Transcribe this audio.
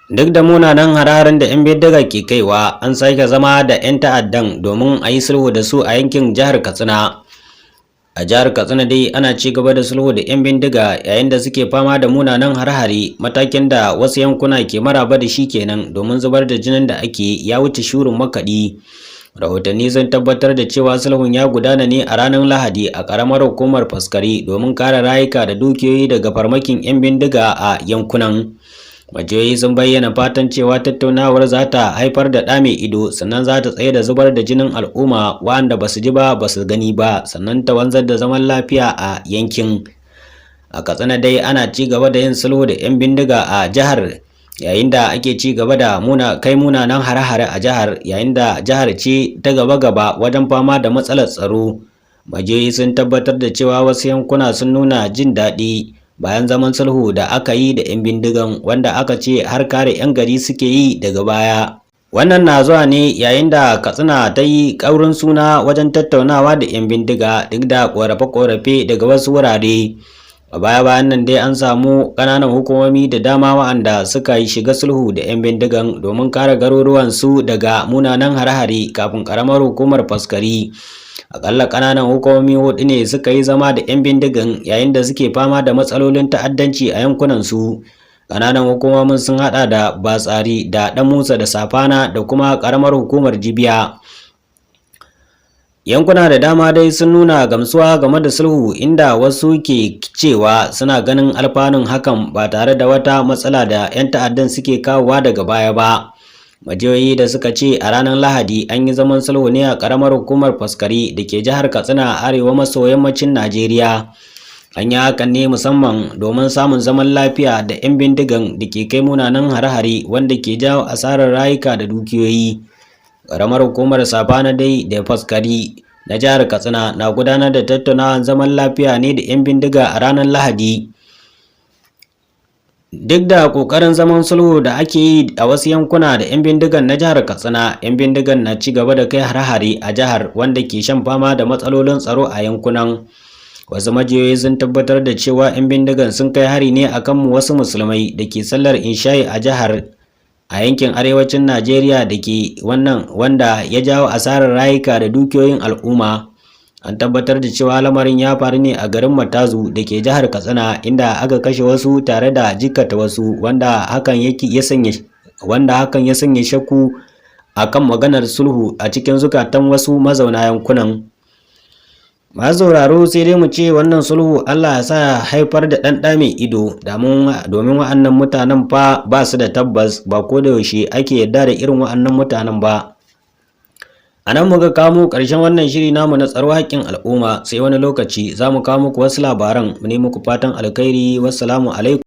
Duk da munanan hare-haren da 'yan bindiga ke kaiwa, an sake zama da 'yan ta'addan domin a yi sulhu da su a yankin jihar Katsina. A jihar Katsina dai ana ci gaba da sulhu da 'yan bindiga yayin da suke fama da munanan hare-hare, matakin da wasu yankuna ke maraba da shi kenan domin zubar da jinin da ake ya wuce shurin makaɗi. Rahotanni sun tabbatar da cewa sulhun ya gudana ne a ranar Lahadi a ƙaramar hukumar Faskari domin kare rayuka da dukiyoyi daga farmakin 'yan bindiga a yankunan. Majiyoyi sun bayyana fatan cewa tattaunawar za ta haifar da ɗa mai ido, sannan za ta tsaye da zubar da jinin al'umma waɗanda ba su ji ba ba su gani ba, sannan ta wanzar da zaman lafiya a yankin. A Katsina dai ana ci gaba da yin sulhu da 'yan bindiga a jihar, yayin da ake ci gaba da kai munanan hare-hare a jihar, yayin da jihar ce ta gaba-gaba wajen fama da matsalar tsaro. Majiyoyi sun tabbatar da cewa wasu yankuna sun nuna jin daɗi bayan zaman sulhu da aka yi da 'yan bindigan, wanda aka ce har kare 'yan gari suke yi daga baya. Wannan na zuwa ne yayin da Katsina ta yi ƙaurin suna wajen tattaunawa da 'yan bindiga duk da ƙorafe-ƙorafe daga wasu wurare. A baya-bayan nan dai an samu ƙananan hukumomi da dama waɗanda suka yi shiga sulhu da 'yan bindigan domin kare garuruwansu daga munanan hare-hare kafin ƙaramar hukumar Faskari. Akalla ƙananan hukumomi 4 ne suka yi zama da 'yan bindigan yayin da suke fama da matsalolin ta'addanci a yankunansu. Ƙananan hukumomin sun haɗa da Batsari da Ɗan Musa da Safana da kuma ƙaramar hukumar Jibiya. Yankuna da dama dai sun nuna gamsuwa game da sulhu, inda wasu ke cewa suna ganin alfanun hakan ba tare da wata matsala da 'yan ta'addan suke kawowa daga baya ba. Majiyoyi da suka ce a ranar Lahadi an yi zaman sulhu ne a ƙaramar hukumar Faskari da ke jihar Katsina a arewa maso yammacin Najeriya. An yi hakan ne musamman domin samun zaman lafiya da 'yan bindigan da ke kai munanan hare-hare wanda ke jawo asarar rayuka da dukiyoyi. Ƙaramar hukumar Safana dai da Faskari na jihar Katsina na gudanar da tattaunawar zaman lafiya ne da 'yan bindiga a ranar Lahadi. Duk da ƙoƙarin zaman sulhu da ake yi a wasu yankuna da 'yan bindigan na jihar Katsina, 'yan bindigan na ci gaba da kai hare-hare a jihar wanda ke shan fama da matsalolin tsaro a yankunan. Wasu majiyoyi sun tabbatar da cewa 'yan bindigan sun kai hari ne akan wasu musulmai da ke sallar insha'i a jihar a yankin arewacin Najeriya da ke wanda ya jawo asarar rayuka da dukiyoyin al'umma. An tabbatar da cewa lamarin ya faru ne a garin Matazu da ke jihar Katsina, inda aka kashe wasu tare da jikkata wasu, wanda hakan ya sanya shakku akan maganar sulhu a cikin zukatan wasu mazauna yankunan. Masu sauraro, sai dai mu ce wannan sulhu Allah ya sa haifar da ɗan mai ido, domin wa'annan mutanen fa ba su da tabbas, ba ko da yaushe ake yarda da irin wa'annan mutanen ba. A nan muka kamo ƙarshen wannan shiri namu na tsaro haƙƙin al'umma, sai wani lokaci za mu kawo muku wasu labaran. Mu ne muku fatan alkhairi. Wassalamu alaikum.